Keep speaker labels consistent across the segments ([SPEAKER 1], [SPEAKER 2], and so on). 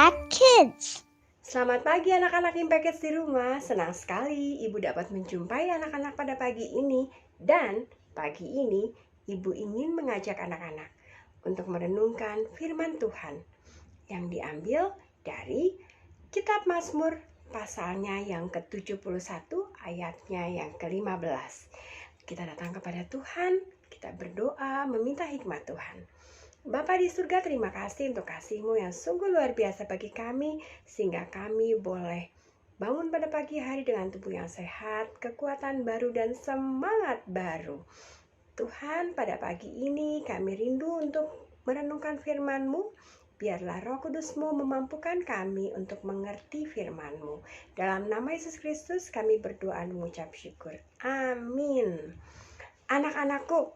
[SPEAKER 1] Impact Kids.
[SPEAKER 2] Selamat pagi anak-anak Impact Kids di rumah. Senang sekali Ibu dapat menjumpai anak-anak pada pagi ini. Dan pagi ini Ibu ingin mengajak anak-anak untuk merenungkan firman Tuhan yang diambil dari Kitab Mazmur pasalnya yang ke-71 ayatnya yang ke-15. Kita datang kepada Tuhan, kita berdoa meminta hikmat Tuhan. Bapa di surga, terima kasih untuk kasih-Mu yang sungguh luar biasa bagi kami, sehingga kami boleh bangun pada pagi hari dengan tubuh yang sehat, kekuatan baru dan semangat baru. Tuhan, pada pagi ini kami rindu untuk merenungkan firman-Mu. Biarlah Roh Kudus-Mu memampukan kami untuk mengerti firman-Mu. Dalam nama Yesus Kristus kami berdoa dan mengucap syukur. Amin. Anak-anakku,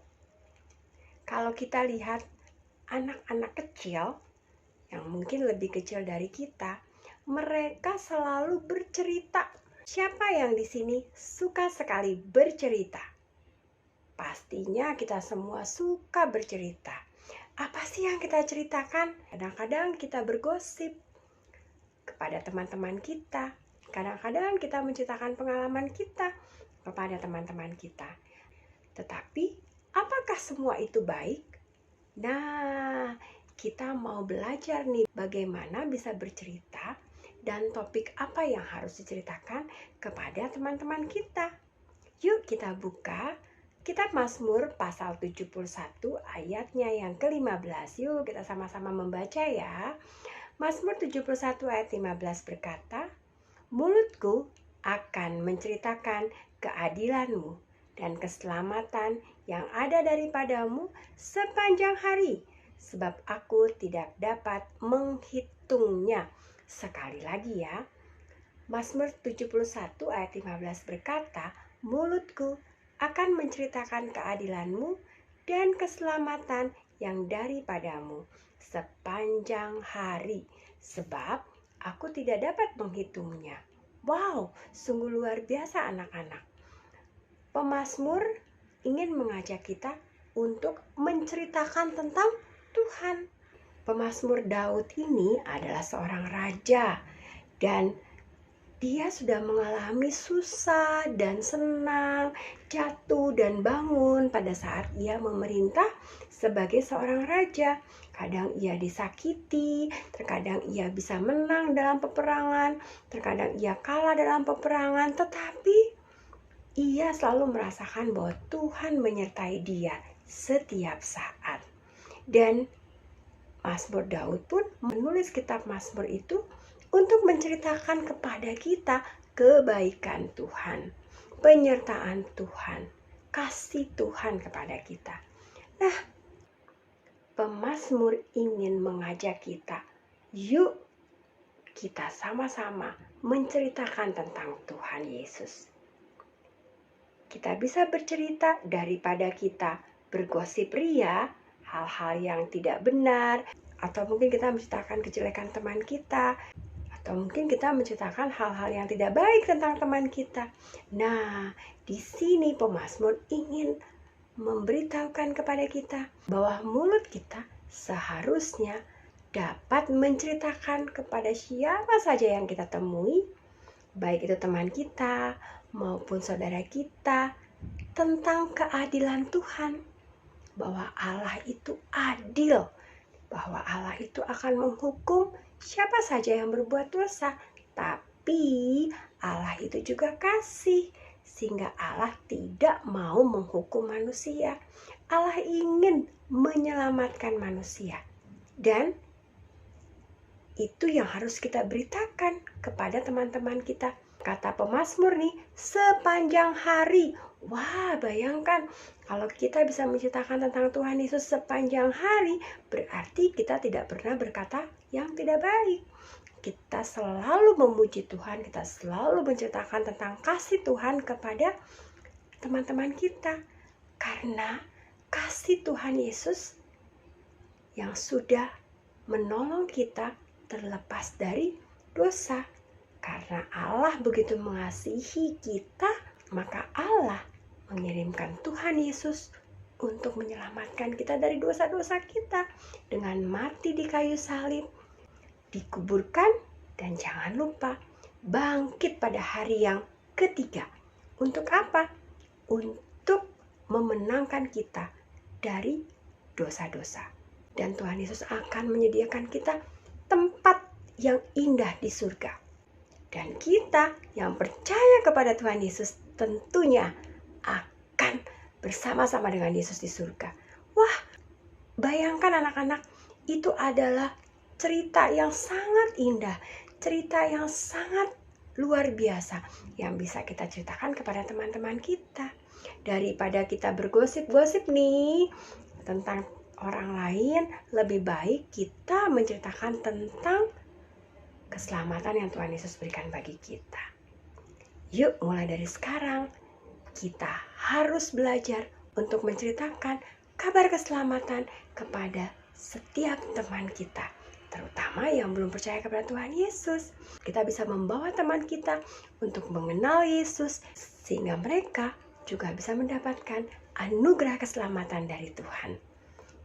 [SPEAKER 2] kalau kita lihat anak-anak kecil yang mungkin lebih kecil dari kita, mereka selalu bercerita. Siapa yang di sini suka sekali bercerita? Pastinya kita semua suka bercerita. Apa sih yang kita ceritakan? Kadang-kadang kita bergosip kepada teman-teman kita. Kadang-kadang kita menceritakan pengalaman kita kepada teman-teman kita. Tetapi, apakah semua itu baik? Nah, kita mau belajar nih bagaimana bisa bercerita dan topik apa yang harus diceritakan kepada teman-teman kita. Yuk kita buka Kitab Mazmur pasal 71 ayatnya yang ke-15. Yuk kita sama-sama membaca ya. Mazmur 71 ayat 15 berkata, "Mulutku akan menceritakan keadilan-Mu dan keselamatan yang ada daripadamu sepanjang hari, sebab aku tidak dapat menghitungnya." Sekali lagi ya, Mazmur 71 ayat 15 berkata, "Mulutku akan menceritakan keadilan-Mu dan keselamatan yang daripadamu sepanjang hari, sebab aku tidak dapat menghitungnya." Wow, sungguh luar biasa anak-anak. Pemazmur ingin mengajak kita untuk menceritakan tentang Tuhan. Pemazmur Daud ini adalah seorang raja dan dia sudah mengalami susah dan senang, jatuh dan bangun pada saat ia memerintah sebagai seorang raja. Kadang ia disakiti, terkadang ia bisa menang dalam peperangan, terkadang ia kalah dalam peperangan, tetapi ia selalu merasakan bahwa Tuhan menyertai dia setiap saat. Dan Mazmur Daud pun menulis kitab Mazmur itu untuk menceritakan kepada kita kebaikan Tuhan, penyertaan Tuhan, kasih Tuhan kepada kita. Nah, pemazmur ingin mengajak kita, yuk kita sama-sama menceritakan tentang Tuhan Yesus. Kita bisa bercerita daripada kita bergosip ria, hal-hal yang tidak benar, atau mungkin kita menceritakan kejelekan teman kita, atau mungkin kita menceritakan hal-hal yang tidak baik tentang teman kita. Nah, di sini pemazmur ingin memberitahukan kepada kita bahwa mulut kita seharusnya dapat menceritakan kepada siapa saja yang kita temui, baik itu teman kita maupun saudara kita, tentang keadilan Tuhan, bahwa Allah itu adil, bahwa Allah itu akan menghukum siapa saja yang berbuat dosa, tapi Allah itu juga kasih, sehingga Allah tidak mau menghukum manusia. Allah ingin menyelamatkan manusia, dan itu yang harus kita beritakan kepada teman-teman kita. Kata pemazmur nih, sepanjang hari. Wah, bayangkan kalau kita bisa menceritakan tentang Tuhan Yesus sepanjang hari, berarti kita tidak pernah berkata yang tidak baik. Kita selalu memuji Tuhan, kita selalu menceritakan tentang kasih Tuhan kepada teman-teman kita. Karena kasih Tuhan Yesus yang sudah menolong kita terlepas dari dosa. Karena Allah begitu mengasihi kita, maka Allah mengirimkan Tuhan Yesus untuk menyelamatkan kita dari dosa-dosa kita dengan mati di kayu salib. dikuburkan, dan jangan lupa bangkit pada hari yang ketiga. Untuk apa? Untuk memenangkan kita dari dosa-dosa. Dan Tuhan Yesus akan menyediakan kita tempat yang indah di surga. Dan kita yang percaya kepada Tuhan Yesus tentunya akan bersama-sama dengan Yesus di surga. Wah, bayangkan anak-anak, itu adalah cerita yang sangat indah, cerita yang sangat luar biasa yang bisa kita ceritakan kepada teman-teman kita. Daripada kita bergosip-gosip nih tentang orang lain, lebih baik kita menceritakan tentang keselamatan yang Tuhan Yesus berikan bagi kita. Yuk, mulai dari sekarang kita harus belajar untuk menceritakan kabar keselamatan kepada setiap teman kita, terutama yang belum percaya kepada Tuhan Yesus. Kita bisa membawa teman kita untuk mengenal Yesus, sehingga mereka juga bisa mendapatkan anugerah keselamatan dari Tuhan.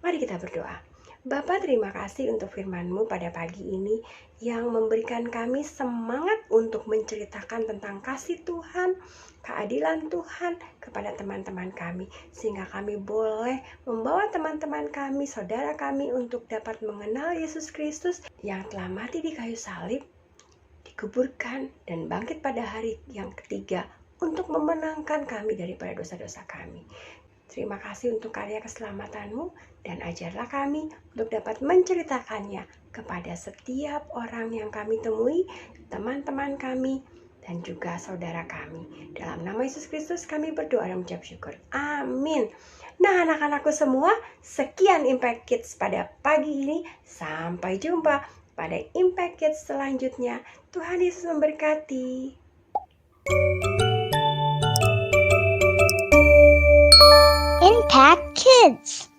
[SPEAKER 2] Mari kita berdoa. Bapa, terima kasih untuk firman-Mu pada pagi ini yang memberikan kami semangat untuk menceritakan tentang kasih Tuhan, keadilan Tuhan kepada teman-teman kami, sehingga kami boleh membawa teman-teman kami, saudara kami untuk dapat mengenal Yesus Kristus yang telah mati di kayu salib, dikuburkan, dan bangkit pada hari yang ketiga untuk memenangkan kami daripada dosa-dosa kami. Terima kasih untuk karya keselamatan-Mu, dan ajarlah kami untuk dapat menceritakannya kepada setiap orang yang kami temui, teman-teman kami, dan juga saudara kami. Dalam nama Yesus Kristus kami berdoa dan mengucap syukur. Amin. Nah, anak-anakku semua, sekian Impact Kids pada pagi ini. Sampai jumpa pada Impact Kids selanjutnya. Tuhan Yesus memberkati.
[SPEAKER 1] Impact Kids.